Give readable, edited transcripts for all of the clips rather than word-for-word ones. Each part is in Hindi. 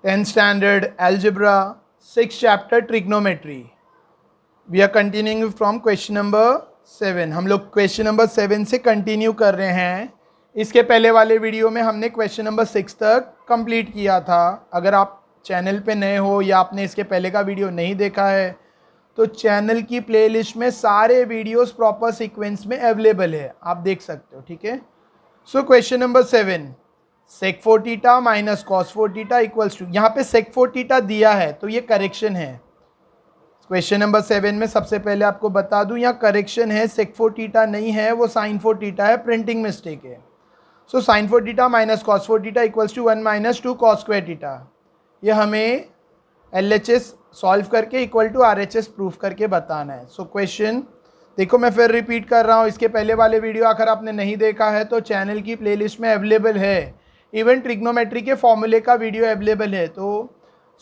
10th standard algebra, 6th chapter trigonometry. We are continuing from question number 7. हम लोग क्वेश्चन नंबर 7 से कंटिन्यू कर रहे हैं. इसके पहले वाले वीडियो में हमने क्वेश्चन नंबर 6 तक कंप्लीट किया था. अगर आप चैनल पे नए हो या आपने इसके पहले का वीडियो नहीं देखा है तो चैनल की प्लेलिस्ट में सारे वीडियोस प्रॉपर सीक्वेंस में अवेलेबल है, आप देख सकते हो. ठीक है. So question number 7, sec 4 theta minus cos 4 theta equals to, यहाँ पे sec 4 थीटा दिया है तो ये करेक्शन है. क्वेश्चन नंबर 7 में सबसे पहले आपको बता दूं यहाँ करेक्शन है, sec 4 थीटा नहीं है, वो sin 4 थीटा है, प्रिंटिंग मिस्टेक है. So sin 4 theta minus cos 4 theta equals to 1 minus 2 cos square theta. ये हमें LHS सॉल्व करके इक्वल टू RHS प्रूफ करके बताना है. सो क्वेश्चन देखो, मैं फिर रिपीट कर रहा हूँ, इसके पहले वाले वीडियो अगर आपने नहीं देखा है तो चैनल की प्लेलिस्ट में अवेलेबल है. इवन ट्रिग्नोमेट्री के फॉर्मूले का वीडियो अवेलेबल है, तो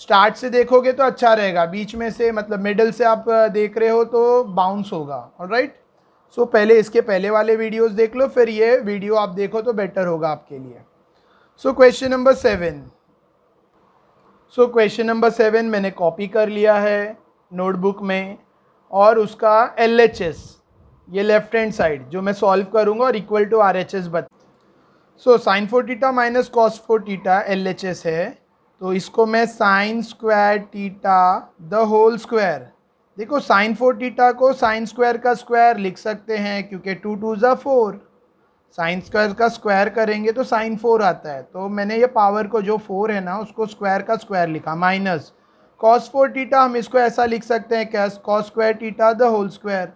स्टार्ट से देखोगे तो अच्छा रहेगा. बीच में से मतलब मिडल से आप देख रहे हो तो बाउंस होगा. ऑलराइट. सो पहले इसके पहले वाले वीडियोस देख लो, फिर ये वीडियो आप देखो तो बेटर होगा आपके लिए. सो क्वेश्चन नंबर 7. सो क्वेश्चन नंबर 7 मैंने कॉपी कर लिया है नोटबुक में, और उसका LHS ये लेफ्ट हैंड साइड जो मैं सॉल्व करूँगा और इक्वल टू RHS बता. So sin 4 theta minus cos 4 theta LHS है, तो इसको मैं sin square theta the whole square. देखो sin 4 थीटा को sin स्क्वायर का स्क्वायर लिख सकते हैं क्योंकि 2 2 ज़ा 4. sin स्क्वायर का स्क्वायर करेंगे तो sin 4 आता है, तो मैंने ये पावर को जो 4 है ना उसको स्क्वायर का स्क्वायर लिखा. माइनस cos 4 थीटा हम इसको ऐसा लिख सकते हैं क्या, cos square theta the whole square.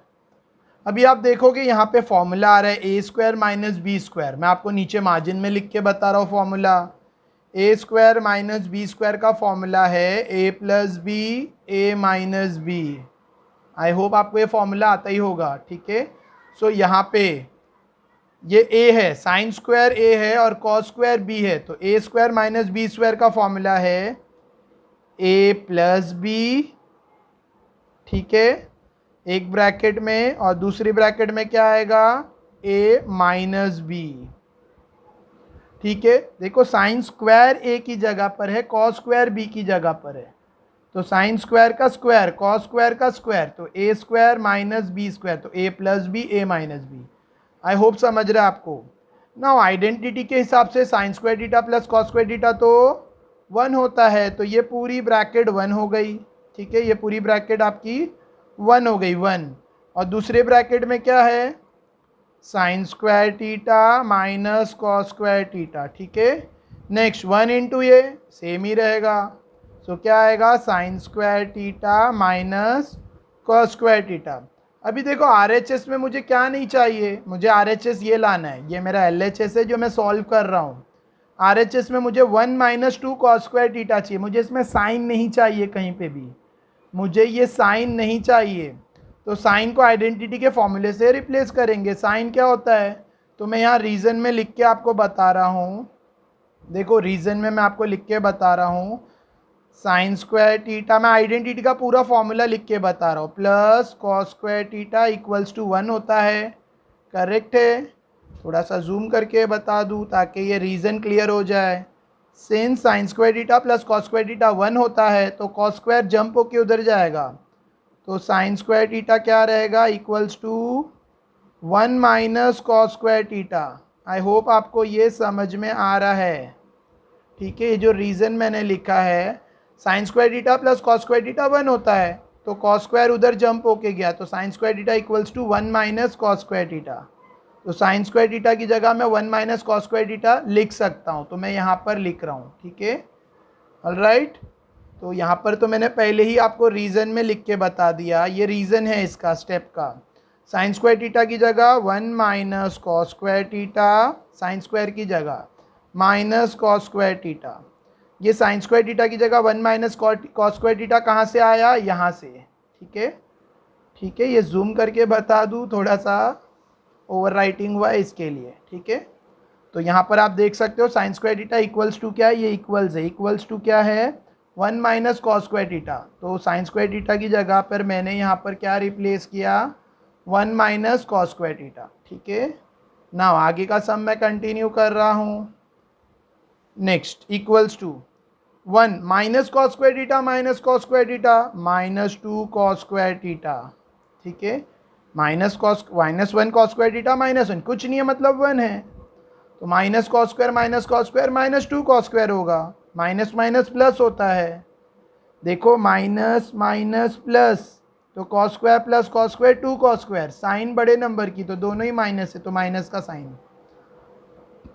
अभी आप देखोगे यहाँ पे फॉर्मूला आ रहा है a square minus b square. मैं आपको नीचे मार्जिन में लिख के बता रहा हूँ formula. A square minus b square का फॉर्मूला है a plus b a minus b. I hope आपको ये फॉर्मूला आता ही होगा. ठीक है. सो यहाँ पे ये ए है, साइन स्क्वायर ए है और कॉस स्क्वायर बी है, तो a square minus b square का फॉर्मूला है ए प्लस बी. ठीक है. एक ब्रैकेट में और दूसरी ब्रैकेट में क्या आएगा, a माइनस बी. ठीक है. देखो साइन स्क्वायर a की जगह पर है, कॉस स्क्वायर b की जगह पर है, तो साइन स्क्वायर का स्क्वायर कॉस स्क्वायर का स्क्वायर, तो a square minus b square, तो a plus b a minus b. I hope समझ रहे हैं आपको. नाउ आइडेंटिटी के हिसाब से sine square theta plus cos square theta तो 1 होता है, तो ये पूरी ब्रैकेट 1 हो गई. ठीक है. ये पूरी ब्रैकेट आपकी 1 हो गई, 1. और दूसरे ब्रैकेट में क्या है, sine square theta minus cos square theta. ठीक है. नेक्स्ट 1 इंटू ये सेम ही रहेगा, सो क्या आएगा, sign square theta minus cos square theta. अभी देखो RHS में मुझे क्या नहीं चाहिए, मुझे RHS ये लाना है. ये मेरा LHS है जो मैं सॉल्व कर रहा हूँ. RHS में मुझे 1 माइनस 2 कॉस स्क्वायर थीटा चाहिए. मुझे इसमें साइन नहीं चाहिए कहीं पे भी, मुझे ये साइन नहीं चाहिए, तो साइन को आइडेंटिटी के फॉर्मूले से रिप्लेस करेंगे. साइन क्या होता है, तो मैं यहाँ रीज़न में लिख के आपको बता रहा हूँ. देखो रीज़न में मैं आपको लिख के बता रहा हूँ, साइन स्क्वायर थीटा, मैं आइडेंटिटी का पूरा फॉर्मूला लिख के बता रहा हूँ, plus cos square theta equals to 1 होता है. करेक्ट है. थोड़ा सा जूम करके बता दूँ ताकि ये रीज़न क्लियर हो जाए. Since sine square theta plus cos square theta 1 होता है, तो कॉस स्क्वायर जंप होके उधर जाएगा, तो साइन स्क्वायर थीटा क्या रहेगा, equals to 1 minus cos square theta. I hope आपको ये समझ में आ रहा है. ठीक है. ये जो रीज़न मैंने लिखा है, sine square theta plus cos square theta 1 होता है, तो कॉस स्क्वायर उधर जंप होके गया, तो sine square theta equals to 1 minus cos square theta. तो साइन स्क्वायर थीटा की जगह मैं 1 माइनस कॉस स्क्वायर थीटा लिख सकता हूँ, तो मैं यहाँ पर लिख रहा हूँ. ठीक है. ऑलराइट. तो यहाँ पर तो मैंने पहले ही आपको रीज़न में लिख के बता दिया, ये रीज़न है इसका स्टेप का. साइन स्क्वायर थीटा की जगह 1 minus cos square theta, sine square की जगह माइनस कॉस स्क्वायर थीटा. ये साइन स्क्वायर थीटा की जगह 1 माइनस कॉस स्क्वायर थीटा कहाँ से आया, यहाँ से. ठीक है. ठीक है. ये जूम करके बता दूँ, थोड़ा सा ओवर राइटिंग हुआ है इसके लिए. ठीक है. तो यहाँ पर आप देख सकते हो sine square theta equals to क्या है, ये इक्वल्स है, इक्वल्स टू क्या है, 1 माइनस कॉस स्क्वायर थीटा. तो साइन स्क्वायर थीटा की जगह पर मैंने यहाँ पर क्या रिप्लेस किया, 1 माइनस कॉस स्क्वायर थीटा. ठीक है. ना आगे का सम मैं कंटिन्यू कर रहा हूँ. Next equals to 1 minus cos square theta minus cos square theta minus 2 cos square theta, ठीक है। Minus one cos square theta minus 1 कुछ नहीं है, मतलब 1 है। तो minus cos square minus 2 cos square होगा। माइनस माइनस प्लस होता है, देखो माइनस माइनस प्लस, तो cos square plus cos square 2 cos square, sign बड़े नंबर की तो दोनों ही माइनस है, तो माइनस का sign,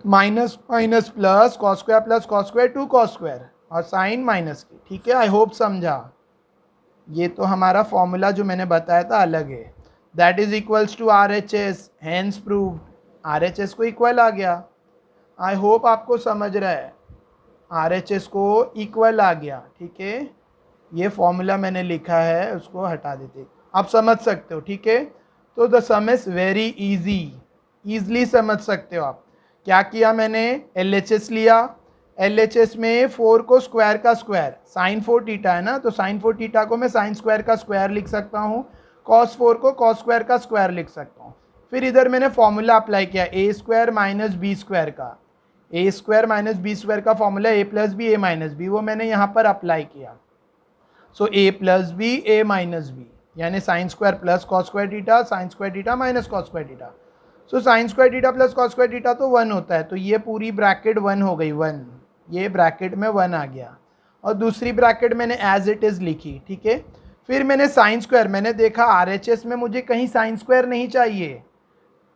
minus minus plus cos square 2 cos square और साइन माइनस की, ठीक है। आई होप समझा। ये तो हमारा फॉर्मूला जो मैंने बताया था अलग है। That is equals to R H S, hence proved. R H S को इक्वल आ गया। आई होप आपको समझ रहा है, आर एच एस को इक्वल आ गया, ठीक है। ये फॉर्मूला मैंने लिखा है, उसको हटा देते, आप समझ सकते हो, ठीक है। तो the some is very easy, easily समझ सकते हो आप। क्या किया मैंने, एल एच एस लिया, एल एच एस में 4 को स्क्वायर का स्क्वायर, साइन 4 थीटा है ना, तो साइन 4 थीटा को मैं साइन स्क्वायर का स्क्वायर लिख सकता हूँ, कॉस 4 को कॉस स्क्वायर का स्क्वायर लिख सकता हूँ। फिर इधर मैंने फॉर्मूला अप्लाई किया ए स्क्वायर माइनस बी स्क्वायर का, ए स्क्वायर माइनस बी स्क्वायर का formula A plus b a minus B, वो मैंने यहाँ पर अप्लाई किया। सो ए plus b a minus b, यानी sine square plus cos square theta, sign square theta minus cos square theta. So sine square theta plus cos square theta तो 1 होता है, तो ये पूरी ब्रैकेट 1 हो गई, 1, ये ब्रैकेट में 1 आ गया। और दूसरी ब्रैकेट मैंने एज इट इज़ लिखी, ठीक है। फिर मैंने साइन स्क्वायर, मैंने देखा आरएचएस में मुझे कहीं साइन स्क्वायर नहीं चाहिए,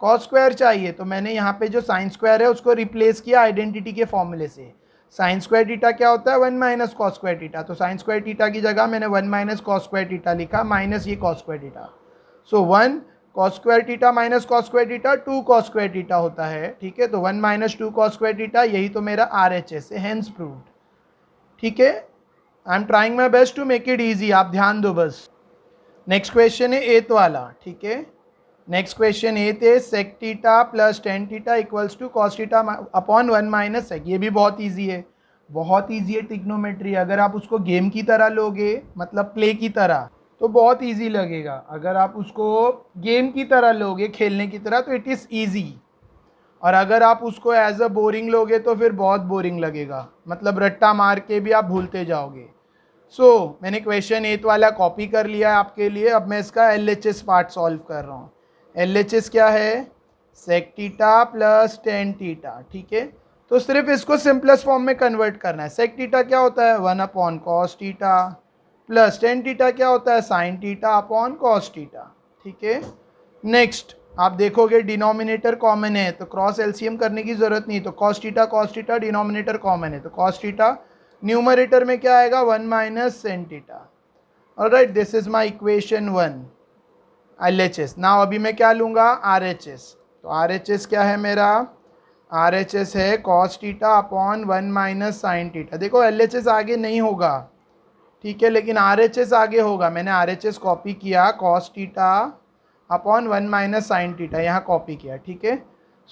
कॉस स्क्वायर चाहिए, तो मैंने यहाँ पे जो साइन स्क्वायर है उसको रिप्लेस किया आइडेंटिटी के फॉर्मूले से। साइन स्क्वायर थीटा क्या होता है, 1 माइनस कॉस स्क्वायर थीटा, तो साइन स्क्वायर थीटा की जगह मैंने 1 माइनस कॉस स्क्वायर थीटा लिखा, माइनस ये कॉस स्क्वायर थीटा। सो 1 cos square theta minus cos square theta 2 cos square theta होता है, ठीक है। तो 1 माइनस 2 कॉस स्क्वायर थीटा, यही तो मेरा आर एच एस है, हेंस प्रूव्ड, ठीक है। I am trying my best to make it easy, आप ध्यान दो बस। नेक्स्ट क्वेश्चन है एथ वाला, ठीक है। नेक्स्ट क्वेश्चन एथ है sec theta plus tan theta equals to cos theta upon 1 minus sec. ये भी बहुत ईजी है, बहुत ईजी है ट्रिग्नोमेट्री। अगर आप उसको गेम की तरह लोगे, मतलब प्ले की तरह, तो बहुत ईजी लगेगा। अगर आप उसको गेम की तरह लोगे, खेलने की तरह, तो इट इज़ ईजी। और अगर आप उसको एज अ बोरिंग लोगे तो फिर बहुत बोरिंग लगेगा, मतलब रट्टा मार के भी आप भूलते जाओगे। सो मैंने क्वेश्चन एथ वाला कॉपी कर लिया है आपके लिए। अब मैं इसका L H S part solve कर रहा हूँ। एल एच एस क्या है, sec theta plus tan theta, ठीक है। तो सिर्फ इसको सिंपलेस्ट फॉर्म में कन्वर्ट करना है। सेक थीटा क्या होता है, 1 upon cos theta, plus tan theta क्या होता है, sign theta upon cos theta, ठीक है। नेक्स्ट आप देखोगे डिनोमिनेटर कॉमन है, तो क्रॉस एलसीएम करने की जरूरत नहीं, तो कॉस थीटा डिनोमिनेटर कॉमन है, तो कॉस थीटा न्यूमरेटर में क्या आएगा, 1 minus Sen theta. Alright, this is my equation 1 L H S. Now अभी मैं क्या लूँगा, आर एच एस। तो आर एच एस क्या है मेरा, आर एच एस है cos theta upon 1 minus sine theta. देखो एल एच एस आगे नहीं होगा, ठीक है, लेकिन आर एच एस आगे होगा। मैंने आर एच एस कॉपी किया, cos theta upon 1 minus sine theta यहाँ कॉपी किया, ठीक है।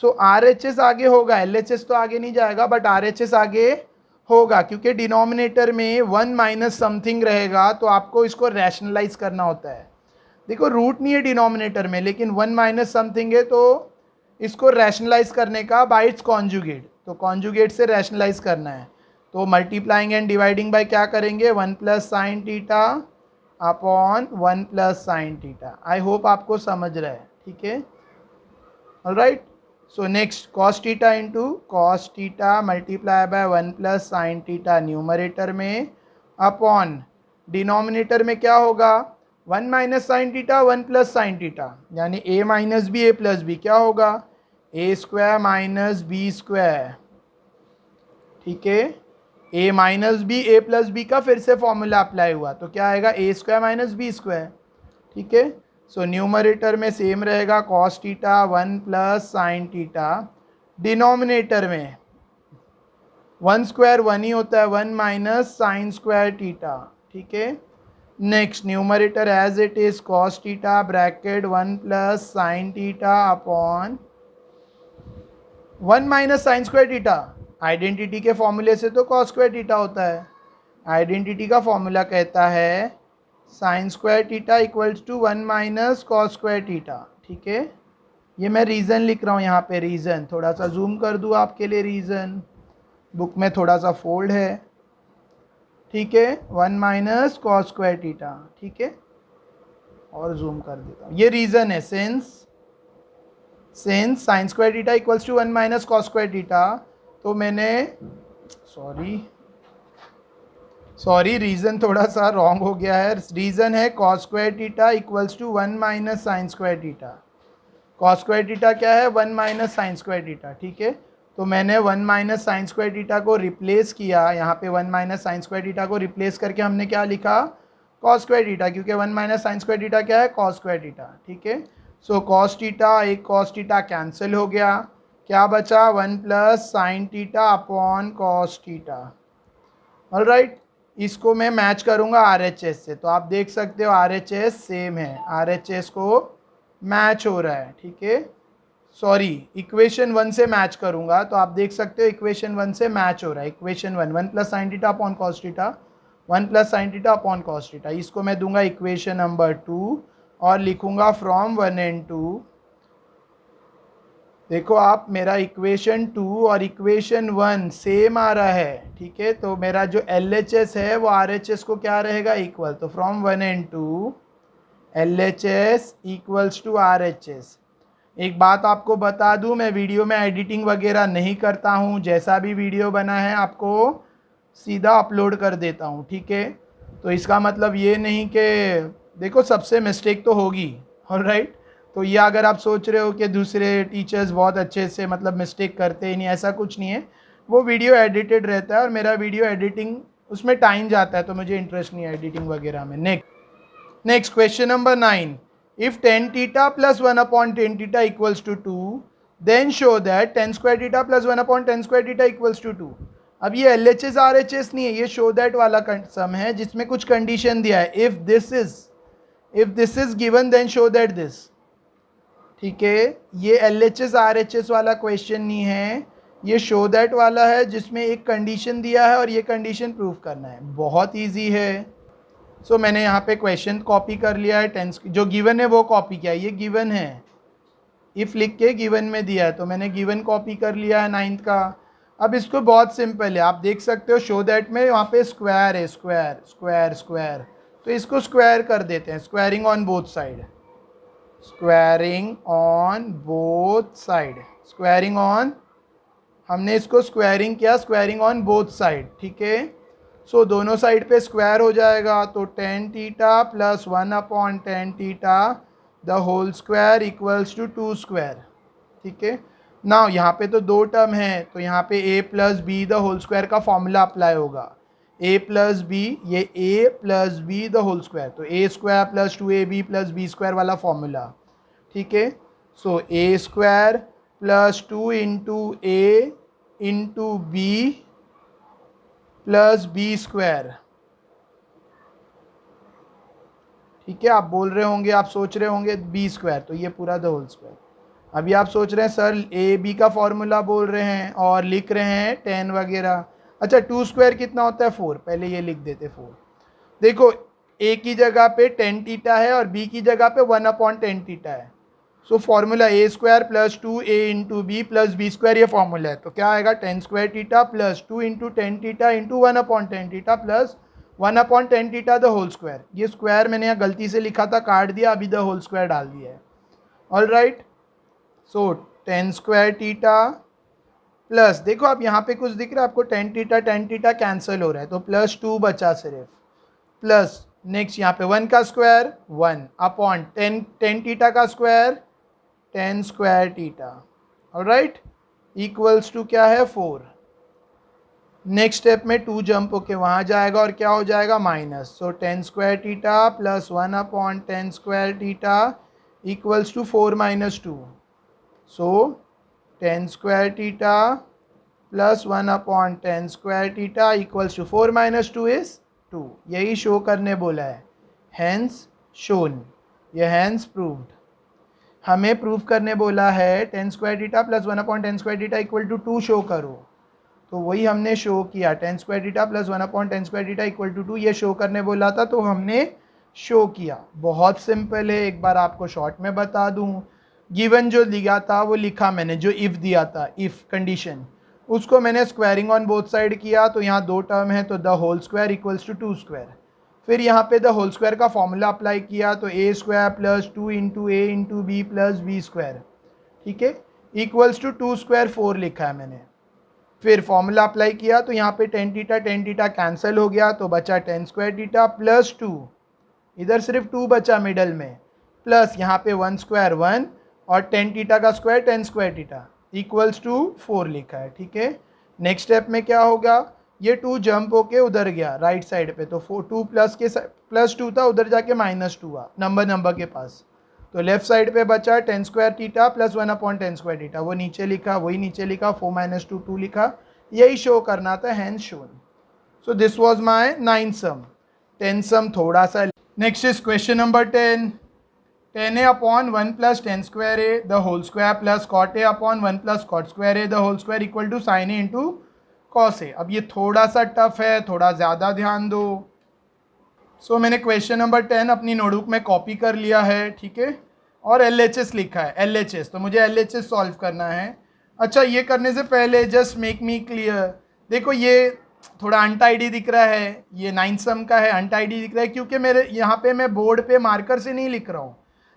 सो आर एच एस आगे होगा, एल एच एस तो आगे नहीं जाएगा, बट आर एच एस आगे होगा, क्योंकि डिनोमिनेटर में 1 माइनस समथिंग रहेगा, तो आपको इसको रैशनलाइज करना होता है। देखो रूट नहीं है डिनोमिनेटर में, लेकिन 1 माइनस समथिंग है, तो इसको रैशनलाइज करने का बाय इट्स कॉन्जुगेट, तो कॉन्जुगेट से रैशनलाइज करना है। तो मल्टीप्लाइंग एंड डिवाइडिंग बाय क्या करेंगे, 1 plus sine theta upon 1 plus sine theta. I hope आपको समझ रहा है, ठीक है। Alright, so next cos theta into cos theta multiply by 1 plus sine theta numerator में, अपॉन डिनोमिनेटर में क्या होगा, 1 minus sine theta 1 plus sine theta, यानी ए minus b a plus B क्या होगा, ए स्क्वायर माइनस बी स्क्वायर, ठीक है। ए minus b a plus B का फिर से फॉर्मूला अप्लाई हुआ, तो क्या आएगा, ए स्क्वायर माइनस बी स्क्वायर, ठीक है। सो न्यूमरेटर में सेम रहेगा cos theta 1 plus sine theta, denominator में 1 स्क्वायर 1 ही होता है, 1 माइनस साइन स्क्वायर थीटा, ठीक है। Next numerator as it is cos theta bracket 1 plus sine theta upon 1 minus sine square theta, identity के फॉर्मूले से तो कॉस स्क्वायर थीटा होता है। आइडेंटिटी का फॉर्मूला कहता है sine square theta equals to 1 minus cos square theta, ठीक है। ये मैं रीज़न लिख रहा हूँ यहाँ पे, रीज़न थोड़ा सा जूम कर दूँ आपके लिए, रीज़न बुक में थोड़ा सा फोल्ड है, ठीक है, 1 माइनस कॉस स्क्वायर थीटा, ठीक है। और जूम कर देता हूँ, ये रीज़न है since sine square theta equals to 1 minus cos square theta, तो मैंने सॉरी रीज़न थोड़ा सा रॉन्ग हो गया है। रीज़न है cos square theta equals to 1 minus sine square theta. Cos square theta क्या है, 1 माइनस साइन स्क्वायर थीटा, ठीक है। तो मैंने 1 माइनस साइन स्क्वायर थीटा को रिप्लेस किया, यहाँ पे 1 माइनस साइन स्क्वायर थीटा को रिप्लेस करके हमने क्या लिखा, कॉस स्क्वायर थीटा, क्योंकि 1 माइनस साइन स्क्वायर थीटा क्या है, कॉस स्क्वायर थीटा, ठीक है। सो कॉस थीटा, एक कॉस थीटा कैंसिल हो गया, क्या बचा, 1 plus sine theta upon cos theta. Alright, इसको मैं मैच करूंगा RHS से, तो आप देख सकते हो RHS सेम है, RHS को मैच हो रहा है, ठीक है। सॉरी, इक्वेशन 1 से मैच करूंगा, तो आप देख सकते हो इक्वेशन 1 से मैच हो रहा है। Equation 1 plus sine theta upon cos theta, 1 plus sine theta upon cos theta, इसको मैं दूंगा इक्वेशन नंबर 2 और लिखूंगा फ्रॉम 1 एंड 2। देखो आप, मेरा इक्वेशन 2 और इक्वेशन 1 सेम आ रहा है, ठीक है। तो मेरा जो LHS है वो RHS को क्या रहेगा, इक्वल। तो from 1 and 2 LHS equals to RHS। एक बात आपको बता दूं, मैं वीडियो में एडिटिंग वगैरह नहीं करता हूं, जैसा भी वीडियो बना है आपको सीधा अपलोड कर देता हूं, ठीक है। तो इसका मतलब ये नहीं कि देखो सबसे मिस्टेक तो होगी, ऑलराइट। तो ये अगर आप सोच रहे हो कि दूसरे टीचर्स बहुत अच्छे से मतलब मिस्टेक करते ही नहीं, ऐसा कुछ नहीं है। वो वीडियो एडिटेड रहता है और मेरा वीडियो एडिटिंग उसमें टाइम जाता है, तो मुझे इंटरेस्ट नहीं है एडिटिंग वगैरह में। Next question number 9, if tan theta plus 1 upon tan theta equals to 2, then show that tan square theta plus 1 upon tan square theta equals to 2। अब ये LHS RHS नहीं है, ये show that वाला सम है जिसमें कुछ कंडीशन दिया है, if this is given then show that this, ठीक है। ये LHS RHS वाला क्वेश्चन नहीं है, ये शो दैट वाला है जिसमें एक कंडीशन दिया है और ये कंडीशन प्रूव करना है। बहुत इजी है। सो मैंने यहाँ पे क्वेश्चन कॉपी कर लिया है, टेंस जो गिवन है वो कॉपी किया है, ये गिवन है, इफ़ लिख के गिवन में दिया है, तो मैंने गिवन कॉपी कर लिया है 9th का। अब इसको बहुत सिंपल है, आप देख सकते हो शो दैट में वहाँ पे स्क्वायर है, स्क्वायर स्क्वायर स्क्वायर, तो इसको स्क्वायर कर देते हैं, squaring on both side, squaring on both side, squaring on, हमने इसको स्क्वायरिंग किया, स्क्वायरिंग ऑन बोथ साइड, ठीक है। सो दोनों साइड पे स्क्वायर हो जाएगा, तो tan theta plus 1 upon tan theta the whole square equals to 2 square, ठीक है। नाउ यहाँ पे तो दो टर्म है, तो यहाँ पे a plus b the whole square का फॉर्मूला अप्लाई होगा, a प्लस बी, ये a plus b the whole square, तो a square plus 2ab plus b square वाला फॉर्मूला, ठीक है। So a square plus 2 into a into b plus b square, ठीक है। आप बोल रहे होंगे, आप सोच रहे होंगे बी स्क्वायर, तो ये पूरा द होल स्क्वायर। अभी आप सोच रहे हैं सर ए बी का फॉर्मूला बोल रहे हैं और लिख रहे हैं 10 वगैरह। अच्छा 2 स्क्वायर कितना होता है, 4, पहले ये लिख देते 4। देखो ए की जगह पे tan थीटा है और बी की जगह पे 1 अपॉन tan थीटा है, so formula a square plus 2a into b plus b square, ये फॉर्मूला है। तो क्या आएगा, tan square theta plus 2 into tan theta into 1 upon tan theta plus 1 upon tan theta the whole square. ये स्क्वायर मैंने यहाँ गलती से लिखा था, काट दिया, अभी द होल स्क्वायर डाल दिया है। ऑल राइट, सो tan स्क्वायर थीटा प्लस, देखो आप यहाँ पे कुछ दिख रहा है आपको, tan थीटा कैंसिल हो रहा है, तो प्लस 2 बचा सिर्फ, प्लस नेक्स्ट यहाँ पे 1 का स्क्वायर 1 अपॉन tan थीटा का square tan square theta, alright, equals to क्या है, 4। नेक्स्ट स्टेप में 2 जंप होके वहाँ जाएगा और क्या हो जाएगा, minus. So tan square theta plus 1 upon tan square theta equals to 4 minus 2। So tan square theta plus 1 upon tan square theta equals to 4 minus 2 is 2। यही शो करने बोला है, हैंस शोन, ये हैंस प्रूव्ड। हमें प्रूव करने बोला है tan square theta plus 1 upon tan square theta equal to 2 show करो, तो वही हमने शो किया, tan square theta plus 1 upon tan square theta equal to 2, ये शो करने बोला था तो हमने शो किया। बहुत सिंपल है, एक बार आपको शॉर्ट में बता दूं, गिवन जो दिया था वो लिखा मैंने, जो इफ़ दिया था, इफ़ कंडीशन, उसको मैंने स्क्वायरिंग ऑन बोथ साइड किया, तो यहाँ 2 टर्म है तो the whole square equals to 2 square. फिर यहाँ पे द होल स्क्वायर का फॉर्मूला अप्लाई किया, तो a square plus 2 into a into b plus b square, ठीक है, इक्वल्स टू 2 स्क्वायर 4 लिखा है मैंने। फिर फॉर्मूला अप्लाई किया तो यहाँ पे टेन टीटा कैंसिल हो गया, तो बचा टेन स्क्वायर टीटा प्लस 2, इधर सिर्फ 2 बचा मिडल में, प्लस यहाँ पे 1 स्क्वायर 1 और टेन टीटा का square tan square theta equals to 4 लिखा है, ठीक है। नेक्स्ट स्टेप में क्या होगा, ये 2 जंप होके उधर गया राइट साइड पे, तो 2 प्लस 2 था, उधर जाके -2 हुआ नंबर के पास, तो लेफ्ट साइड पे बचा ten square theta plus 1 upon ten square theta, वो नीचे लिखा, वही नीचे लिखा, 4 - 2 2 लिखा, यही शो करना था, hence shown. So this was my 9th sum. 10th sum थोड़ा सा। Next is question number 10। 10a upon 1 plus tan square a the whole square plus cot a upon 1 plus cot square a the whole square equal to sine a into cos a. अब ये थोड़ा सा टफ है, थोड़ा ज़्यादा ध्यान दो। सो मैंने क्वेश्चन नंबर 10 अपनी नोटबुक में कॉपी कर लिया है, ठीक है, और LHS लिखा है, LHS, तो मुझे LHS सॉल्व करना है। अच्छा, ये करने से पहले जस्ट मेक मी क्लियर, देखो ये थोड़ा अनटाइडी दिख रहा है, ये 9th सम का है, अनटाइडी दिख रहा है क्योंकि मेरे यहाँ पे मैं बोर्ड पे मार्कर से नहीं लिख रहा हूँ,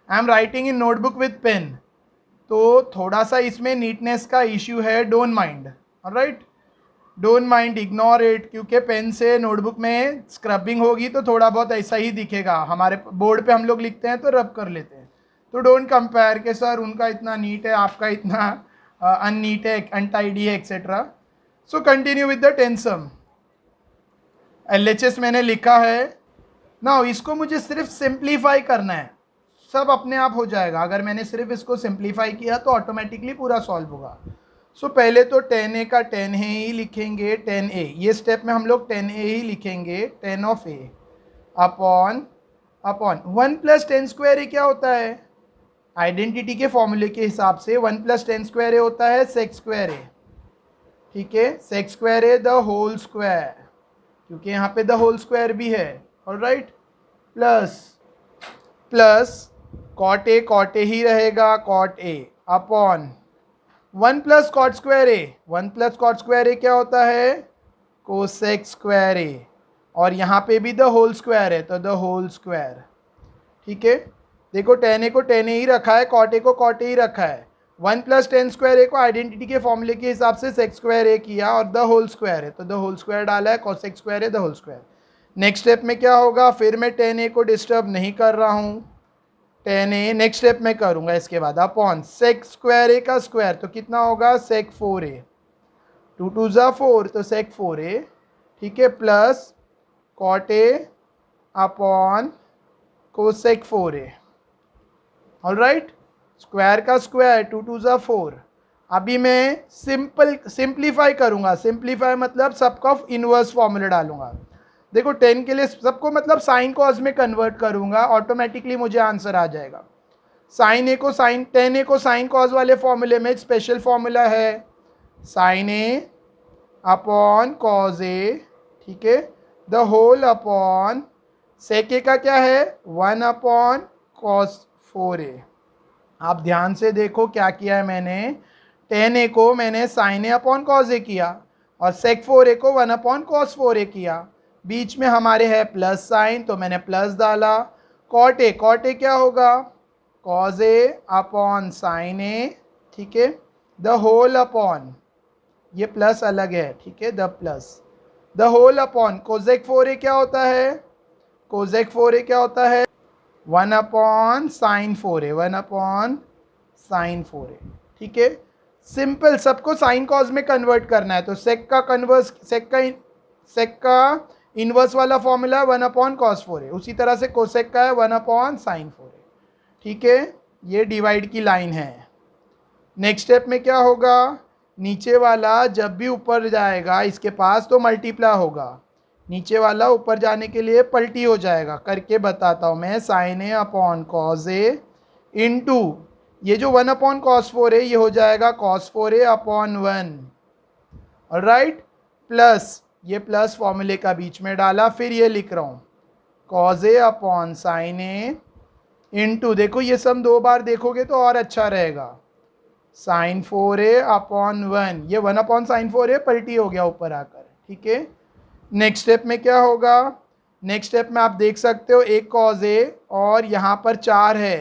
I am writing in notebook with pen, तो थोड़ा सा इसमें नीटनेस का इश्यू है, don't mind, alright, don't mind, ignore it, क्योंकि पेन से नोटबुक में स्क्रबिंग होगी तो थोड़ा बहुत ऐसा ही दिखेगा, हमारे बोर्ड पे हम लोग लिखते हैं तो रब कर लेते हैं, तो डोंट कंपेयर के सर उनका इतना नीट है, आपका इतना अननीट है, अनटाइडी है, etcetera. So continue with the 10th sum. LHS मैंने लिखा है ना, इसको मुझे सिर्फ सिंप्लीफाई करना है, सब अपने आप हो जाएगा, अगर मैंने सिर्फ इसको सिंप्लीफाई किया तो ऑटोमेटिकली पूरा सॉल्व होगा। सो पहले तो 10a का 10a ही लिखेंगे, 10a, ये स्टेप में हम लोग 10a ही लिखेंगे, 10 of a upon 1 plus tan square a क्या होता है, आइडेंटिटी के फॉर्मूले के हिसाब से 1 प्लस टेन स्क्वायर ए होता है सेक स्क्वायर ए, ठीक है, sec square a the whole square, क्योंकि यहाँ पे द होल स्क्वायर भी है, ऑलराइट, प्लस कॉट ए ही रहेगा, cot a upon 1 plus cot square a, 1 plus cot square a क्या होता है, कोसेक स्क्वायर ए, और यहाँ पे भी द होल स्क्वायर है तो द होल स्क्वायर, ठीक है। देखो 10a को 10a ही रखा है, कॉट ए को कॉट ए ही रखा है, 1 प्लस टेन स्क्वायर ए को आइडेंटिटी के फॉर्मूले के हिसाब से सेक स्क्वायर ए किया, और द होल स्क्वायर है तो द होल स्क्वायर डाला है, कोसेक स्क्वायर है the whole square. Next step में क्या होगा, फिर मैं 10a को डिस्टर्ब नहीं कर रहा हूँ, 10a नेक्स्ट स्टेप में करूँगा इसके बाद, अपॉन सेक स्क्वायर ए का स्क्वायर, तो कितना होगा सेक 4a, 2 2 ज़ा 4 तो सेक 4a, ठीक है, plus cot a upon cosec 4a, alright, square का स्क्वायर 2 2 ज़ा 4। अभी मैं सिंप्लीफाई करूँगा, सिंप्लीफाई मतलब सबका इन्वर्स फॉर्मूला डालूंगा, देखो 10 के लिए सबको मतलब साइन कॉस में कन्वर्ट करूँगा, ऑटोमेटिकली मुझे आंसर आ जाएगा। साइन ए को साइन 10a को साइन कॉस वाले फॉर्मूले में स्पेशल फॉर्मूला है, sine A upon cos A, ठीक है, द होल अपॉन सेक ए का क्या है 1 अपॉन कॉस 4a। आप ध्यान से देखो क्या किया है मैंने, 10a को मैंने sign A upon cos A किया और सेक 4a को 1 अपॉन कॉस 4a किया, बीच में हमारे है प्लस साइन तो मैंने प्लस डाला, कॉट ए क्या होगा cos a upon sine a, ठीक है, द होल अपॉन, ये प्लस अलग है, ठीक है, the plus the whole upon cosec 4a क्या होता है, कोसेक 4a क्या होता है 1 upon sine 4a, 1 upon sine 4a, ठीक है। सिंपल, सबको साइन कॉस में कन्वर्ट करना है, तो सेक का इन्वर्स वाला फॉर्मूला 1 अपॉन कॉस 4a, उसी तरह से कोसेक का है 1 अपॉन साइन 4a, ठीक है, ये डिवाइड की लाइन है। नेक्स्ट स्टेप में क्या होगा, नीचे वाला जब भी ऊपर जाएगा इसके पास तो मल्टीप्लाई होगा, नीचे वाला ऊपर जाने के लिए पलटी हो जाएगा, करके बताता हूँ मैं, sign A upon cos A into ये जो 1 अपॉन कॉस 4a ये हो जाएगा cos 4a upon 1, alright, plus ये प्लस फॉर्मूले का बीच में डाला, फिर ये लिख रहा हूँ cos a upon sine a into, देखो ये सम 2 बार देखोगे तो और अच्छा रहेगा, साइन 4a अपॉन 1, ये 1 अपॉन साइन 4a पलटी हो गया ऊपर आकर, ठीक है। नेक्स्ट स्टेप में क्या होगा, नेक्स्ट स्टेप में आप देख सकते हो एक कॉज ए और यहाँ पर 4 है,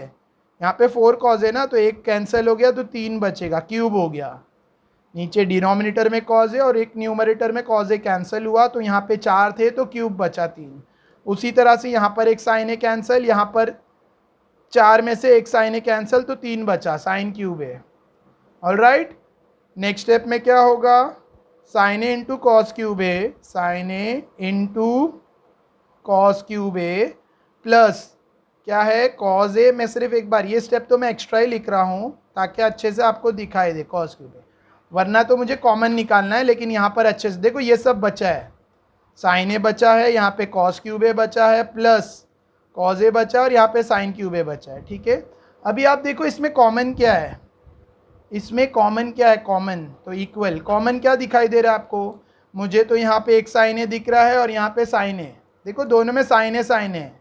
यहाँ पे 4 कॉज है ना, तो एक कैंसिल हो गया तो 3 बचेगा, क्यूब हो गया। नीचे डिनोमिनेटर में कॉज है और एक न्यूमरेटर में कॉज ए कैंसिल हुआ, तो यहाँ पे 4 थे तो क्यूब बचा 3। उसी तरह से यहाँ पर एक साइन ए कैंसिल, यहाँ पर 4 में से एक साइन ए कैंसिल तो 3 बचा, साइन क्यूब है। ऑलराइट, नेक्स्ट स्टेप में क्या होगा, sign a into cos cube A, sign a into cos cube A plus क्या है कॉस ए। मैं सिर्फ एक बार ये स्टेप तो मैं एक्स्ट्रा ही लिख रहा हूँ ताकि अच्छे से आपको दिखाई दे कॉस क्यूब ए, वरना तो मुझे कॉमन निकालना है, लेकिन यहाँ पर अच्छे से देखो ये सब बचा है, साइन ए बचा है, यहाँ पे कॉस क्यूब ए बचा है प्लस कॉस ए बचा और यहाँ पे साइन क्यूब ए बचा है, ठीक है। अभी आप देखो इसमें कॉमन क्या है, इसमें कॉमन क्या है, कॉमन तो इक्वल, कॉमन क्या दिखाई दे रहा है आपको, मुझे तो यहाँ पे एक साइन ए दिख रहा है और यहाँ पे साइन ए, देखो दोनों में साइन है,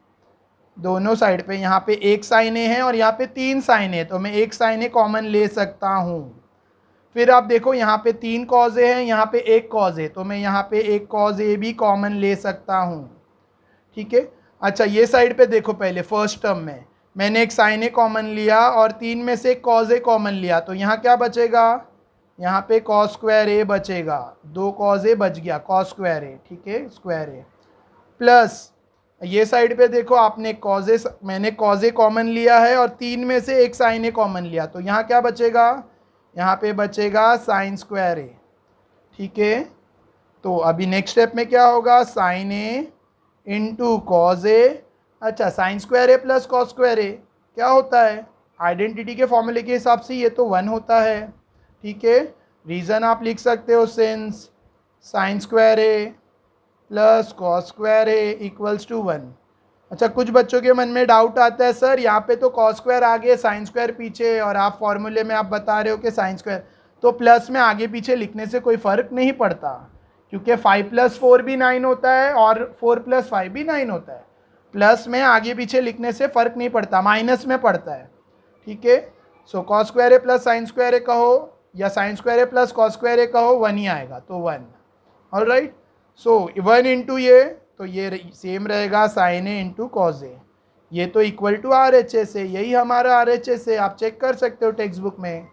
दोनों साइड पे यहाँ पे एक साइन ए है और यहाँ पे 3 साइन है, तो मैं एक साइन ए कॉमन ले सकता हूँ। फिर आप देखो यहाँ पे 3 कॉज ए है, यहाँ पे एक कॉज है, तो मैं यहाँ पे एक कॉज ए भी कॉमन ले सकता हूँ, ठीक है। अच्छा ये साइड पे देखो, पहले फर्स्ट टर्म में मैंने एक साइन ए कॉमन लिया और 3 में से एक कॉज ए कॉमन लिया, तो यहाँ क्या बचेगा, यहाँ पे कॉस स्क्वायर ए बचेगा, 2 कॉज ए बच गया, कॉस स्क्वायर ए, ठीक है, स्क्वायर ए प्लस ये साइड पे देखो आपने कॉज ए, मैंने कॉज ए कॉमन लिया है और 3 में से एक साइन ए कॉमन लिया, तो यहाँ क्या बचेगा, यहाँ पे बचेगा साइन स्क्वायर ए, ठीक है। तो अभी नेक्स्ट स्टेप में क्या होगा, साइन ए इंटू कॉज ए, अच्छा sign square a plus cos square a क्या होता है, आइडेंटिटी के फॉर्मूले के हिसाब से ये तो 1 होता है, ठीक है। रीज़न आप लिख सकते हो, since sine square a plus cos square a equals to 1। अच्छा कुछ बच्चों के मन में डाउट आता है, सर यहाँ पे तो कॉस स्क्वायर आगे साइन स्क्वायर पीछे और आप फॉर्मूले में आप बता रहे हो कि साइन स्क्वायर, तो प्लस में आगे पीछे लिखने से कोई फ़र्क नहीं पड़ता, क्योंकि 5 + 4 भी 9 होता है और 4 + 5 भी 9 होता है, प्लस में आगे पीछे लिखने से फ़र्क नहीं पड़ता, माइनस में पड़ता है, ठीक है। So cos square a plus sine square ए कहो या sign square a plus cos square ए कहो, 1 ही आएगा, तो 1। ऑलराइट, सो 1 इंटू ये, तो ये सेम रहेगा साइन ए इंटू कॉस ए, ये तो इक्वल टू RHS है, यही हमारा RHS है, आप चेक कर सकते हो टेक्स्ट बुक में,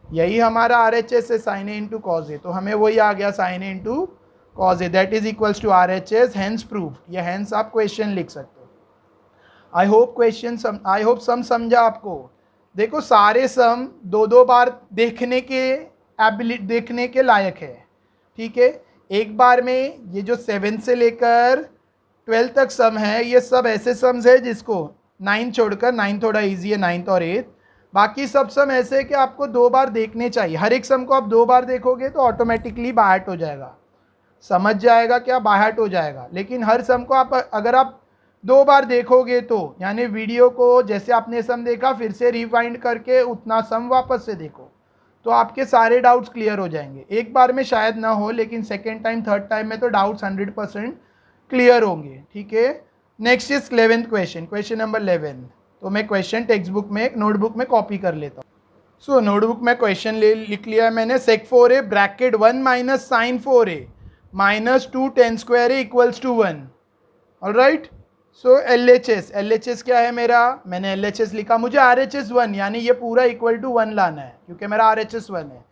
यही हमारा RHS है, sine a into cos a, तो हमें वही आ गया sine a into cos a, that is equals to RHS, hence proof, ये हैंस आप क्वेश्चन लिख सकते हो। आई होप सम समझा आपको। देखो सारे सम 2-2 बार देखने के लायक है, ठीक है। एक बार में ये जो 7 से लेकर 12 तक सम है, ये सब ऐसे सम्स है जिसको 9 छोड़कर, 9 थोड़ा इजी है, 9th और 8th, बाकी सब सम ऐसे है कि आपको 2 बार देखने चाहिए, हर एक सम को आप 2 बार देखोगे तो ऑटोमेटिकली बाहट हो जाएगा, समझ जाएगा क्या, बाहट हो जाएगा। लेकिन हर सम को आप अगर आप 2 बार देखोगे तो, यानी वीडियो को जैसे आपने सम देखा फिर से रिवाइंड करके उतना सम वापस से देखो, तो आपके सारे डाउट्स क्लियर हो जाएंगे। एक बार में शायद ना हो, लेकिन सेकेंड टाइम थर्ड टाइम में तो डाउट्स 100% क्लियर होंगे, ठीक है। Next is 11th question, question number 11। तो मैं क्वेश्चन टेक्स्ट बुक में, एक नोटबुक में कॉपी कर लेता हूँ। सो नोटबुक में क्वेश्चन लिख लिया है मैंने, sec 4a bracket 1 minus sine 4a minus 2 tan square a equals to 1। Alright, so LHS क्या है मेरा, मैंने LHS लिखा, मुझे RHS 1 यानी ये पूरा इक्वल टू 1 लाना है क्योंकि मेरा RHS 1 है,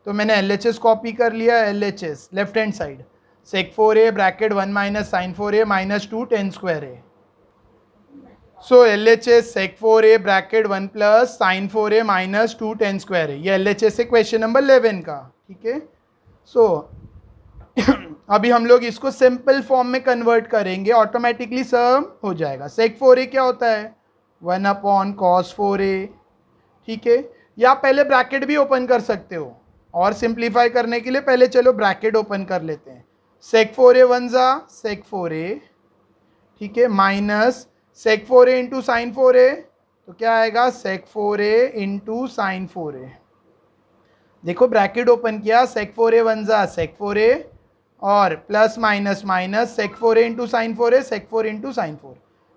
तो मैंने LHS कॉपी कर लिया, LHS left hand side, sec 4a bracket 1 minus sine 4a minus 2 tan square a. So LHS sec 4a bracket 1 plus sine 4a minus 2 tan square a, ये LHS है क्वेश्चन नंबर 11 का, ठीक है। सो अभी हम लोग इसको सिंपल फॉर्म में कन्वर्ट करेंगे, ऑटोमेटिकली सम हो जाएगा। sec 4a क्या होता है, 1 अपॉन cos 4a, ठीक है। या पहले ब्रैकेट भी ओपन कर सकते हो, और सिंप्लीफाई करने के लिए पहले चलो ब्रैकेट ओपन कर लेते हैं। sec 4a 1 जा sec 4a, ठीक है, minus sec 4a into sine 4a, तो क्या आएगा sec 4a into sine 4a। देखो ब्रैकेट ओपन किया, sec 4a 1 जा sec 4a और plus minus minus sec 4a into sine 4a, sec 4 into sine 4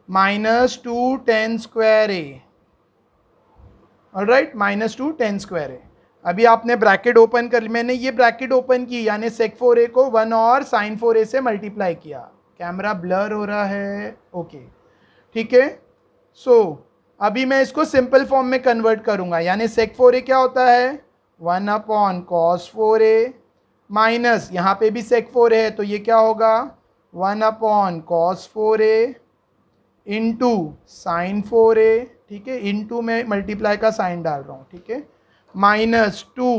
minus 2 tan square a, alright, minus 2 tan square a. अभी आपने ब्रैकेट ओपन कर ली, मैंने ये ब्रैकेट ओपन की यानी सेक 4a को 1 और साइन 4a से मल्टीप्लाई किया। कैमरा ब्लर हो रहा है, ओके ठीक है। सो अभी मैं इसको सिंपल फॉर्म में कन्वर्ट करूंगा, यानी सेक 4a क्या होता है 1 अपॉन कॉस 4a माइनस यहाँ पे भी सेक 4a है तो ये क्या होगा 1 upon cos 4a into sine 4a, ठीक है, इंटू में मल्टीप्लाई का साइन डाल रहा हूँ, ठीक है, माइनस 2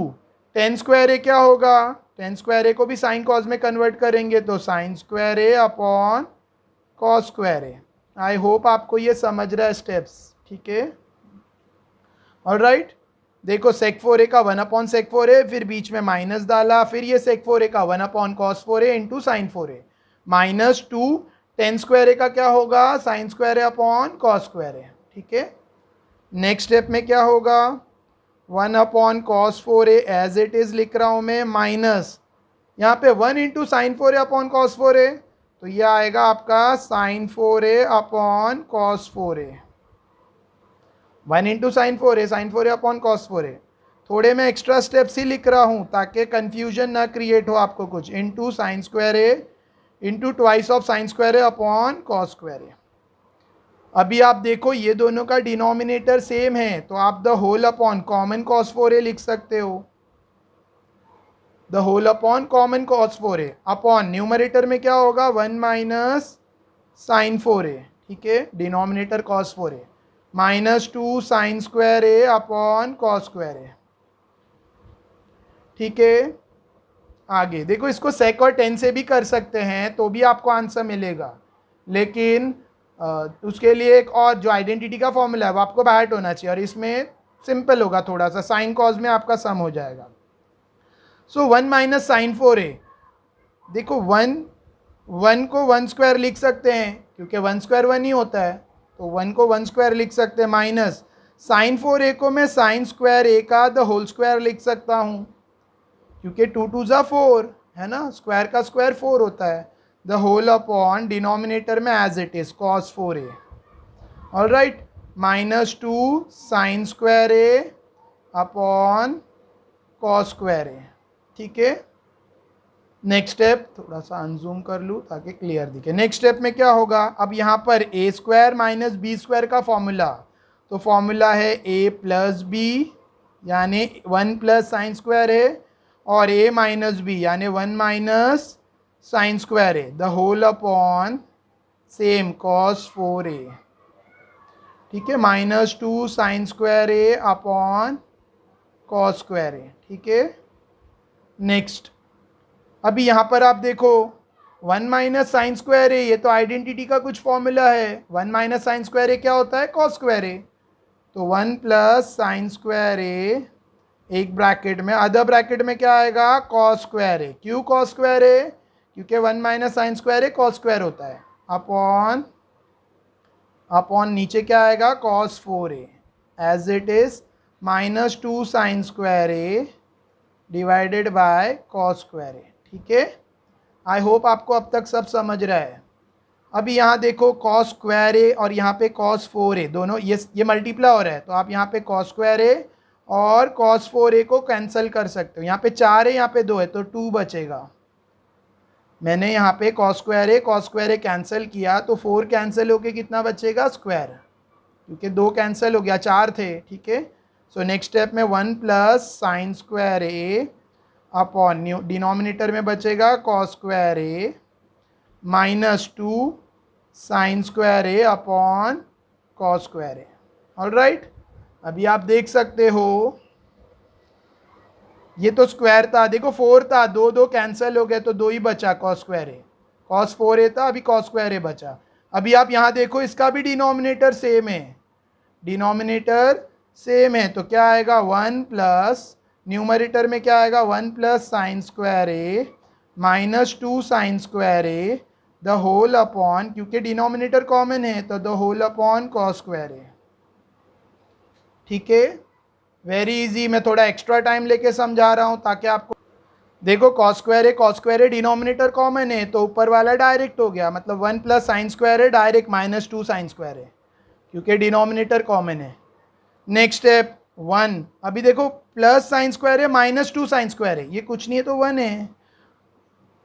टेन स्क्वायर ए क्या होगा, टेन स्क्वायर ए को भी साइन कॉस में कन्वर्ट करेंगे तो sine square a upon cos square A. I hope आपको ये समझ रहा है स्टेप्स, ठीक है। ऑलराइट, देखो सेक 4a का 1 अपॉन सेक 4a, फिर बीच में माइनस डाला, फिर ये सेक 4a का 1 upon cos 4a into sine 4a minus 2 tan square a का क्या होगा sine square a upon cos square a, ठीक है। नेक्स्ट स्टेप में क्या होगा 1 upon cos 4a as it is लिख रहा हूं मैं, माइनस यहाँ पे 1 into sine 4a upon cos 4a, तो ये आएगा आपका sine 4a upon cos 4a, 1 into sine 4a upon cos 4a। थोड़े मैं एक्स्ट्रा स्टेप्स ही लिख रहा हूँ ताकि कन्फ्यूजन ना क्रिएट हो आपको कुछ, into sine square a into twice of sine square a upon cos square a. अभी आप देखो ये दोनों का डिनोमिनेटर सेम है तो आप the whole upon common cos 4a लिख सकते हो, the whole upon common cos 4a upon numerator में क्या होगा 1 माइनस साइन 4a, ठीक है, denominator cos 4a minus 2 sine square a upon cos square a, ठीक है। आगे देखो इसको सेक और टेन से भी कर सकते हैं तो भी आपको आंसर मिलेगा, लेकिन उसके लिए एक और जो आइडेंटिटी का फॉर्मूला है वो आपको बाहर होना चाहिए और इसमें सिंपल होगा थोड़ा सा, साइन कॉस में आपका सम हो जाएगा। सो 1 माइनस साइन 4a, देखो 1 को 1 स्क्वायर लिख सकते हैं क्योंकि 1 स्क्वायर 1 ही होता है तो 1 को 1 स्क्वायर लिख सकते हैं, माइनस साइन 4a को मैं साइन स्क्वायर ए का द होल स्क्वायर लिख सकता हूँ क्योंकि 2 2 ज़ा 4 है ना, स्क्वायर का स्क्वायर 4 होता है, द होल अपॉन डिनोमिनेटर में as it is cos 4a, alright, minus 2 sine square a upon cos square a, ठीक है। नेक्स्ट स्टेप थोड़ा सा अनजूम कर लूँ ताकि क्लियर दिखे। नेक्स्ट स्टेप में क्या होगा, अब यहाँ पर ए स्क्वायर माइनस बी स्क्वायर का फॉर्मूला, तो फॉर्मूला है ए प्लस बी यानी 1 प्लस साइन स्क्वायर है और a माइनस बी यानी 1 minus sine square a the whole upon same cos 4a, ठीक है, minus 2 sine square a upon cos square a, ठीक है। नेक्स्ट अभी यहाँ पर आप देखो 1 माइनस साइन स्क्वायर ए, ये तो आइडेंटिटी का कुछ फॉर्मूला है, 1 माइनस साइन स्क्वायर ए क्या होता है कॉस स्क्वायर ए, तो 1 प्लस साइन स्क्वायर ए एक ब्रैकेट में, अदर ब्रैकेट में क्या आएगा कॉस स्क्वायर ए, क्यों कॉस स्क्वायर ए क्योंकि 1 minus sine square a cos square होता है, अपॉन नीचे क्या आएगा cos 4a as it is minus 2 sine square a divided by cos square a, ठीक है। आई होप आपको अब तक सब समझ रहा है। अभी यहाँ देखो कॉस स्क्वायर ए और यहाँ पे कॉस 4a दोनों ये मल्टीप्लाई हो रहा है तो आप यहाँ पे कॉस स्क्वायर ए और cos 4a को कैंसिल कर सकते हो, यहाँ पे 4 है यहाँ पे 2 है तो 2 बचेगा। मैंने यहाँ पे cos स्क्वायर ए कैंसिल किया तो 4 कैंसिल होके कितना बचेगा स्क्वायर, क्योंकि 2 कैंसिल हो गया 4 थे, ठीक है। सो नेक्स्ट स्टेप में 1 plus sine square a upon denominator में बचेगा cos square a minus 2 sine square a upon cos square a, alright. अभी आप देख सकते हो ये तो स्क्वायर था, देखो 4 था, 2 2 कैंसिल हो गए तो 2 ही बचा cos square a, cos 4a था अभी कॉस स्क्वायर ए बचा। अभी आप यहाँ देखो इसका भी डिनोमिनेटर सेम है, डिनोमिनेटर सेम है तो क्या आएगा 1 प्लस न्यूमरेटर में क्या आएगा 1 plus sine square a minus 2 sine square a the whole upon, क्योंकि डिनोमिनेटर कॉमन है तो the whole upon cos square a, ठीक है। वेरी इजी, मैं थोड़ा एक्स्ट्रा टाइम लेके समझा रहा हूँ ताकि आपको देखो cos स्क्वायर है डिनोमिनेटर कॉमन है तो ऊपर वाला डायरेक्ट हो गया, मतलब 1 प्लस साइन स्क्वायर है डायरेक्ट माइनस 2 साइन स्क्वायर है क्योंकि डिनोमिनेटर कॉमन है। Next step 1। अभी देखो प्लस साइन स्क्वायर है माइनस 2 साइन स्क्वायर है, ये कुछ नहीं है तो 1 है।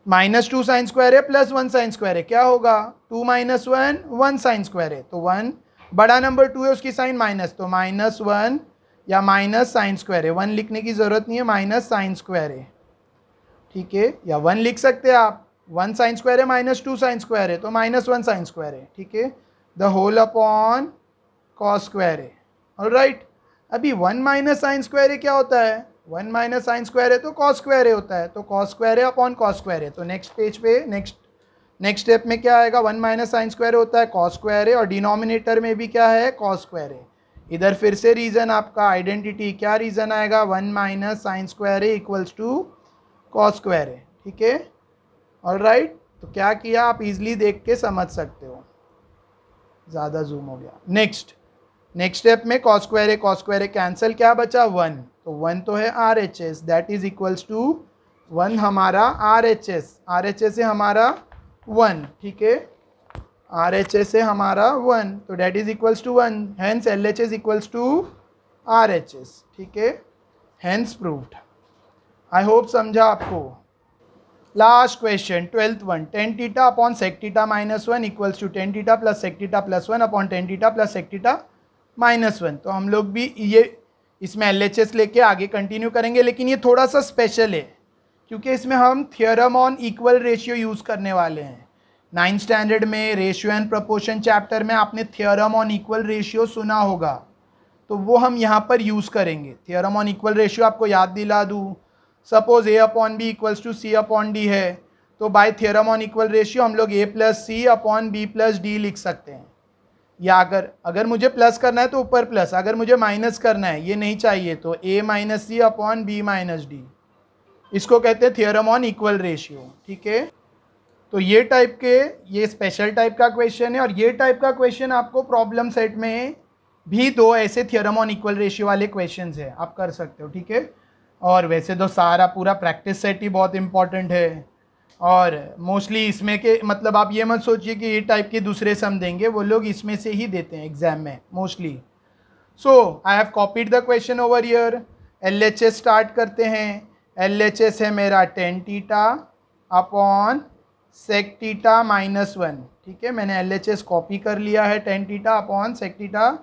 माइनस 2 साइन स्क्वायर है प्लस 1 साइन स्क्वायर है, क्या होगा 2 माइनस 1 1 साइन स्क्वायर है, तो 1। बड़ा नंबर 2 है उसकी साइन माइनस, तो माइनस 1 या माइनस साइन स्क्वायर है, 1 लिखने की जरूरत नहीं है, माइनस साइन स्क्वायर है, ठीक है। या 1 लिख सकते हैं आप, 1 साइन स्क्वायर है माइनस 2 साइन स्क्वायर है, तो माइनस 1 साइन स्क्वायर है, ठीक है। The whole upon cos square है, ऑलराइट। अभी 1 माइनस साइन स्क्वायर है क्या होता है, 1 माइनस साइन स्क्वायर है तो कॉस स्क्वायर है होता है, तो कॉस स्क्वायर है अपॉन कॉस स्क्वायर है। तो नेक्स्ट पेज पे नेक्स्ट स्टेप में क्या आएगा, 1 माइनस साइन स्क्वायर होता है कॉस स्क्वायर है, और डिनोमिनेटर में भी क्या है कॉस स्क्वायर है। इधर फिर से रीजन आपका आइडेंटिटी, क्या रीजन आएगा, 1 माइनस साइन स्क्वायर है इक्वल्स टू कॉस स्क्वायर है, ठीक है, ऑलराइट। तो क्या किया आप इजीली देख के समझ सकते हो, ज़्यादा जूम हो गया। नेक्स्ट स्टेप में कॉस स्क्वायर है कैंसिल, क्या बचा 1, तो 1 तो है R H S, that is equals to 1 हमारा आर एच एस है हमारा 1, ठीक है, आर एच एस है हमारा 1, तो that is equals to 1, hence L H S equals to R H S, ठीक है, हेंस प्रूव्ड। आई होप समझा आपको। Last question 12th one, tan theta upon sec theta minus 1 equals to tan theta plus sec theta plus 1 upon tan theta plus sec theta minus 1। तो हम लोग भी ये इसमें एल एच एस लेके आगे कंटिन्यू करेंगे, लेकिन ये थोड़ा सा स्पेशल है क्योंकि इसमें हम theorem on equal ratio use करने वाले हैं। 9th स्टैंडर्ड में रेशियो एंड प्रोपोर्शन चैप्टर में आपने थियोरम ऑन इक्वल रेशियो सुना होगा, तो वो हम यहाँ पर यूज़ करेंगे। थियोरम ऑन इक्वल रेशियो आपको याद दिला दूँ, suppose A upon B equals to C upon D है, तो by theorem on equal ratio हम लोग A plus C upon B plus D लिख सकते हैं। या अगर मुझे प्लस करना है तो ऊपर प्लस, अगर मुझे माइनस करना है ये नहीं चाहिए तो ए माइनस सी अपॉन बी माइनस डी, इसको कहते हैं थियोरम ऑन इक्वल रेशियो, ठीक है। तो ये टाइप के, ये स्पेशल टाइप का क्वेश्चन है, और ये टाइप का क्वेश्चन आपको प्रॉब्लम सेट में भी दो ऐसे थियोरम ऑन इक्वल रेशियो वाले क्वेश्चन है, आप कर सकते हो, ठीक है। और वैसे तो सारा पूरा प्रैक्टिस सेट ही बहुत इंपॉर्टेंट है, और मोस्टली इसमें के मतलब आप ये मत सोचिए कि ये टाइप के दूसरे सम देंगे, वो लोग इसमें से ही देते हैं एग्जाम में mostly. So I have copied the question over here. L H S start करते हैं। एल एच एस है मेरा tan theta upon sec theta minus 1, ठीक है, मैंने एल एच एस कॉपी कर लिया है, tan theta upon sec theta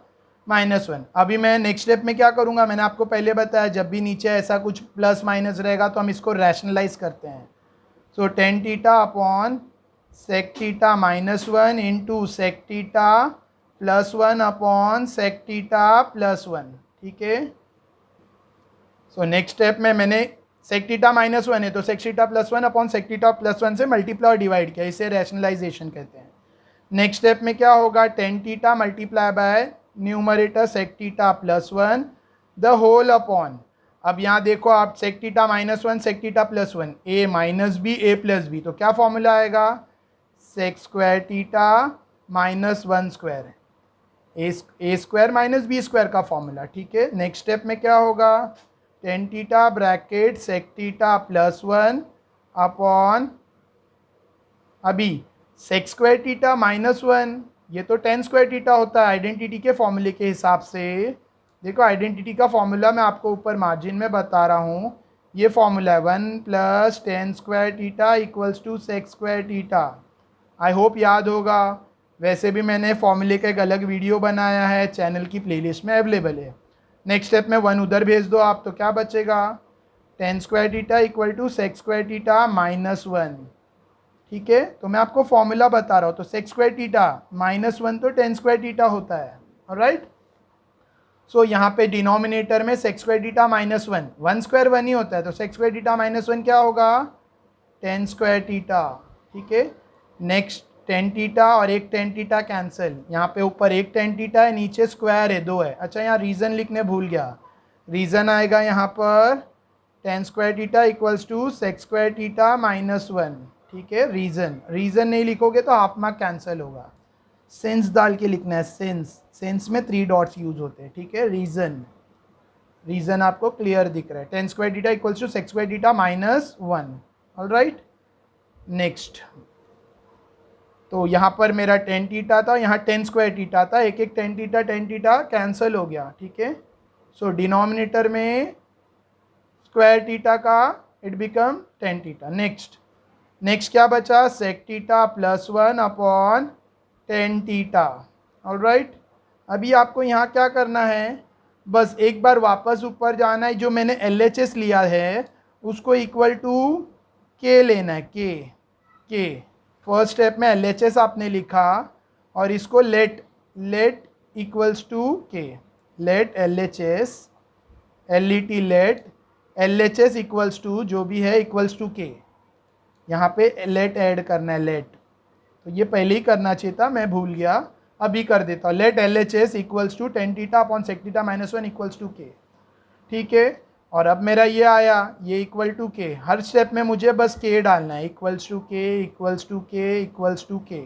minus 1। अभी मैं नेक्स्ट स्टेप में क्या करूँगा, मैंने आपको पहले बताया जब भी नीचे ऐसा कुछ प्लस माइनस रहेगा तो हम इसको रैशनलाइज करते हैं। So tan theta upon sec theta minus 1 into sec theta plus 1 upon sec theta plus 1, ठीक है। सो नेक्स्ट स्टेप में मैंने सेक टीटा माइनस 1 है तो sec theta plus 1 upon sec theta plus 1 से मल्टीप्लाई और डिवाइड किया, इसे रैशनलाइजेशन कहते हैं। नेक्स्ट स्टेप में क्या होगा, tan theta multiply by numerator sec theta plus 1 the whole upon, अब यहाँ देखो आप sec theta minus 1 sec theta plus 1, a minus b a plus b, तो क्या फॉर्मूला आएगा, sec square theta minus 1 square, a square minus b square का फॉर्मूला, ठीक है। नेक्स्ट स्टेप में क्या होगा, tan theta bracket sec theta plus 1 upon, अभी सेक स्क्वायर टीटा माइनस 1, ये तो टेन स्क्वायर टीटा होता है आइडेंटिटी के फॉर्मूले के हिसाब से। देखो आइडेंटिटी का फॉर्मूला मैं आपको ऊपर मार्जिन में बता रहा हूँ, ये फॉर्मूला है 1 plus tan square theta equals to sec square theta. I hope याद होगा, वैसे भी मैंने फॉर्मूले का एक अलग वीडियो बनाया है, चैनल की प्लेलिस्ट में अवेलेबल है। नेक्स्ट स्टेप में 1 उधर भेज दो आप, तो क्या बचेगा, tan square theta equal to sec square theta minus 1, ठीक है। तो मैं आपको फॉर्मूला बता रहा हूँ, तो सेक स्क्वायर टीटा माइनस 1 तो टेन स्क्वायर टीटा होता है, ऑलराइट। सो यहाँ पे डिनोमिनेटर में sec square theta minus 1, 1 square 1 ही होता है, तो सेक स्क्वायर टीटा माइनस 1 क्या होगा, टेन स्क्वायर टीटा, ठीक है। नेक्स्ट टेन टीटा और एक टेन टीटा कैंसिल, यहाँ पे ऊपर एक टेन टीटा है नीचे स्क्वायर है 2 है। अच्छा यहाँ रीज़न लिखने भूल गया, रीज़न आएगा यहाँ पर tan square theta equals to sec square theta minus 1, ठीक है। रीज़न नहीं लिखोगे तो हाफ मार्क कैंसिल होगा, सेंस डाल के लिखना है, सेंस में 3 डॉट्स यूज होते हैं, ठीक है। रीज़न आपको क्लियर दिख रहा है, tan square theta equals to sec square theta minus 1, alright. Next, तो यहाँ पर मेरा टेन टीटा था, यहाँ टेन स्क्वायर टीटा था, एक एक टेन टीटा कैंसिल हो गया, ठीक है। सो डिनोमिनेटर में स्क्वायर थीटा का it become tan theta. Next क्या बचा, sec theta plus 1 upon tan theta. Alright, अभी आपको यहाँ क्या करना है, बस एक बार वापस ऊपर जाना है, जो मैंने LHS लिया है उसको इक्वल टू के लेना है, के फर्स्ट स्टेप में LHS आपने लिखा और इसको let equals to K, let LHS LET let LHS equals to जो भी है इक्वल्स टू के, यहाँ पे लेट ऐड करना है, लेट, तो ये पहले ही करना चाहिए था, मैं भूल गया, अभी कर देता हूँ। Let LHS equals to tan theta upon sec theta minus 1 equals to K. ठीक है, और अब मेरा ये आया, ये इक्वल टू के, हर स्टेप में मुझे बस के डालना है, इक्वल्स टू के इक्वल्स टू के इक्वल्स टू के।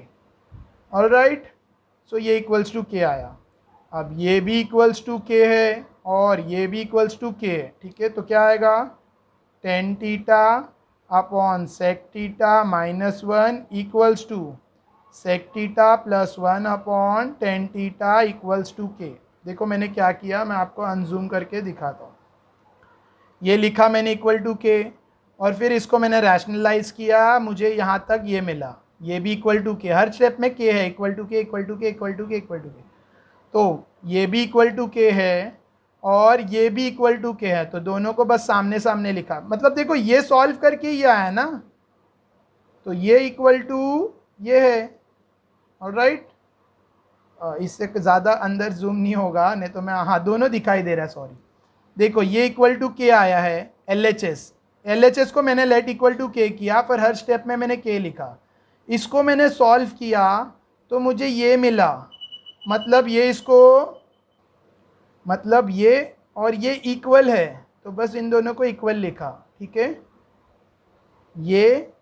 ऑलराइट, सो ये इक्वल्स टू के आया। अब ये भी इक्वल्स टू के है और ये भी इक्वल्स टू के है। ठीक है, तो क्या आएगा, tan theta upon sec theta minus 1 equals to sec theta plus 1 upon tan theta equals to K. देखो मैंने क्या किया, मैं आपको अनजूम करके दिखाता हूँ। ये लिखा मैंने इक्वल टू के, और फिर इसको मैंने रैशनलाइज किया, मुझे यहाँ तक ये मिला, ये भी इक्वल टू के, हर स्टेप में के है, इक्वल टू के इक्वल टू के इक्वल टू के इक्वल टू के, तो ये भी इक्वल टू के है और ये भी इक्वल टू के है, तो दोनों को बस सामने सामने लिखा। मतलब देखो ये सॉल्व करके ये आया ना, तो ये इक्वल टू ये है। ऑलराइट, इससे ज़्यादा अंदर जूम नहीं होगा, नहीं तो मैं, हाँ दोनों दिखाई दे रहा है, सॉरी। देखो ये इक्वल टू के आया है, LHS को मैंने लेट इक्वल टू के किया, पर हर स्टेप में मैंने के लिखा, इसको मैंने सॉल्व किया तो मुझे ये मिला, मतलब ये इसको, मतलब ये और ये इक्वल है, तो बस इन दोनों को इक्वल लिखा। ठीक है, ये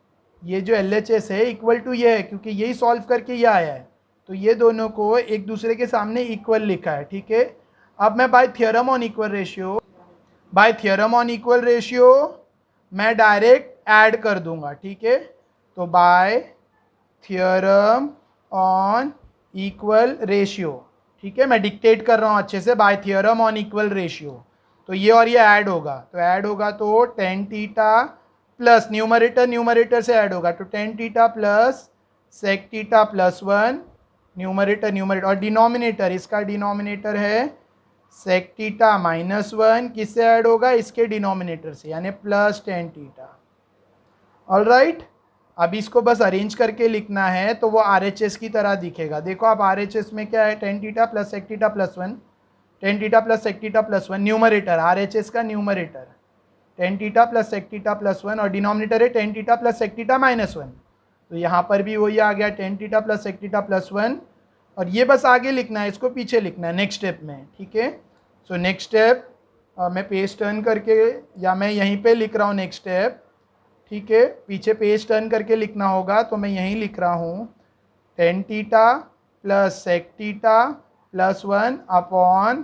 जो LHS है इक्वल टू ये है, क्योंकि यही सॉल्व करके ये आया है, तो ये दोनों को एक दूसरे के सामने इक्वल लिखा है। ठीक है, अब मैं by theorem on equal ratio मैं डायरेक्ट ऐड कर दूंगा। ठीक है, तो by theorem on equal ratio, ठीक है, मैं डिक्टेट कर रहा हूँ अच्छे से, by theorem on equal ratio, तो ये और ये ऐड होगा, तो टेन थीटा प्लस न्यूमरेटर से ऐड होगा, तो tan theta plus sec theta plus 1 numerator, और डिनोमिनेटर, इसका डिनोमिनेटर है सेक थीटा माइनस 1, किससे ऐड होगा, इसके डिनोमिनेटर से, यानी प्लस टेन थीटा। ऑलराइट, अब इसको बस अरेंज करके लिखना है तो वो RHS की तरह दिखेगा। देखो आप RHS में क्या है, tan theta plus sec theta plus 1, tan theta plus sec theta plus 1, numerator RHS का numerator tan theta plus sec theta plus 1, और डिनोमिनेटर है tan theta plus sec theta minus 1, तो यहाँ पर भी वही आ गया, tan theta plus sec theta plus 1, और ये बस आगे लिखना है, इसको पीछे लिखना है नेक्स्ट स्टेप में। ठीक है, सो नेक्स्ट स्टेप मैं पेज टर्न करके, या मैं यहीं पे लिख रहा हूँ नेक्स्ट स्टेप। ठीक है, पीछे पेज टर्न करके लिखना होगा, तो मैं यहीं लिख रहा हूँ, tan theta plus sec theta plus 1 upon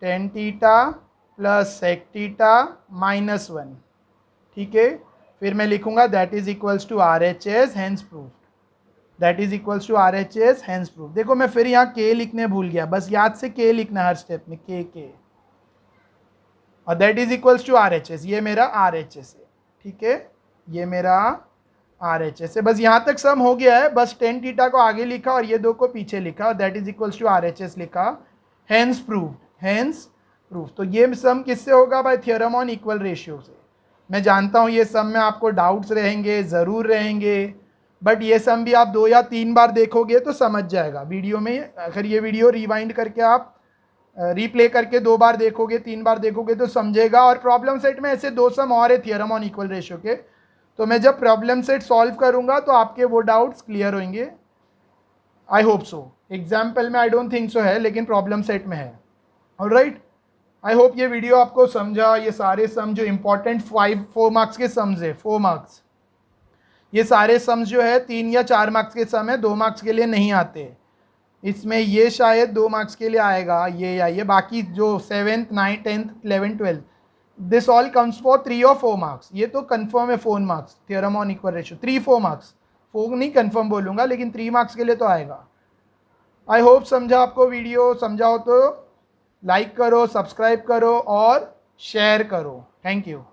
tan theta plus sec theta minus 1। ठीक है, फिर मैं लिखूंगा that is equals to RHS hence proof, that is equals to RHS hence proof. देखो मैं फिर यहाँ के लिखने भूल गया, बस याद से के लिखना हर स्टेप में, के, और that is equals to RHS, ये मेरा RHS है। ठीक है, ये मेरा RHS है, बस यहाँ तक सम हो गया है, बस टेन थीटा को आगे लिखा और ये दो को पीछे लिखा, और that is equals to RHS लिखा, हैंस प्रूफ। तो ये सम किससे होगा, by theorem on equal ratio से। मैं जानता हूँ ये सम में आपको डाउट्स रहेंगे, ज़रूर रहेंगे, बट ये सम भी आप 2 या 3 बार देखोगे तो समझ जाएगा वीडियो में। अगर ये वीडियो रिवाइंड करके आप रीप्ले करके 2 बार देखोगे, 3 बार देखोगे तो समझेगा। और प्रॉब्लम सेट में ऐसे 2 सम और है थ्योरम ऑन इक्वल रेशियो के, तो मैं जब प्रॉब्लम सेट सॉल्व करूंगा तो आपके वो डाउट्स क्लियर होंगे, आई होप सो। एग्जाम्पल में आई डोंट थिंक सो है, लेकिन प्रॉब्लम सेट में है। ऑलराइट, आई होप ये वीडियो आपको समझा। ये सारे सम जो इंपॉर्टेंट 4 मार्क्स के सम्स है, 4 मार्क्स, ये सारे सम्स जो है 3 या 4 मार्क्स के सम है, 2 मार्क्स के लिए नहीं आते। इसमें ये शायद 2 मार्क्स के लिए आएगा, ये या ये, बाकी जो 7th 9th 10th 11th 12th this all comes for 3 और 4 मार्क्स। ये तो कंफर्म है 4 marks theorem on equal ratio, 3-4 marks, 4 नहीं कंफर्म बोलूँगा, लेकिन 3 मार्क्स के लिए तो आएगा। आई होप समझा आपको वीडियो, समझा हो तो लाइक करो, सब्सक्राइब करो और शेयर करो। Thank you.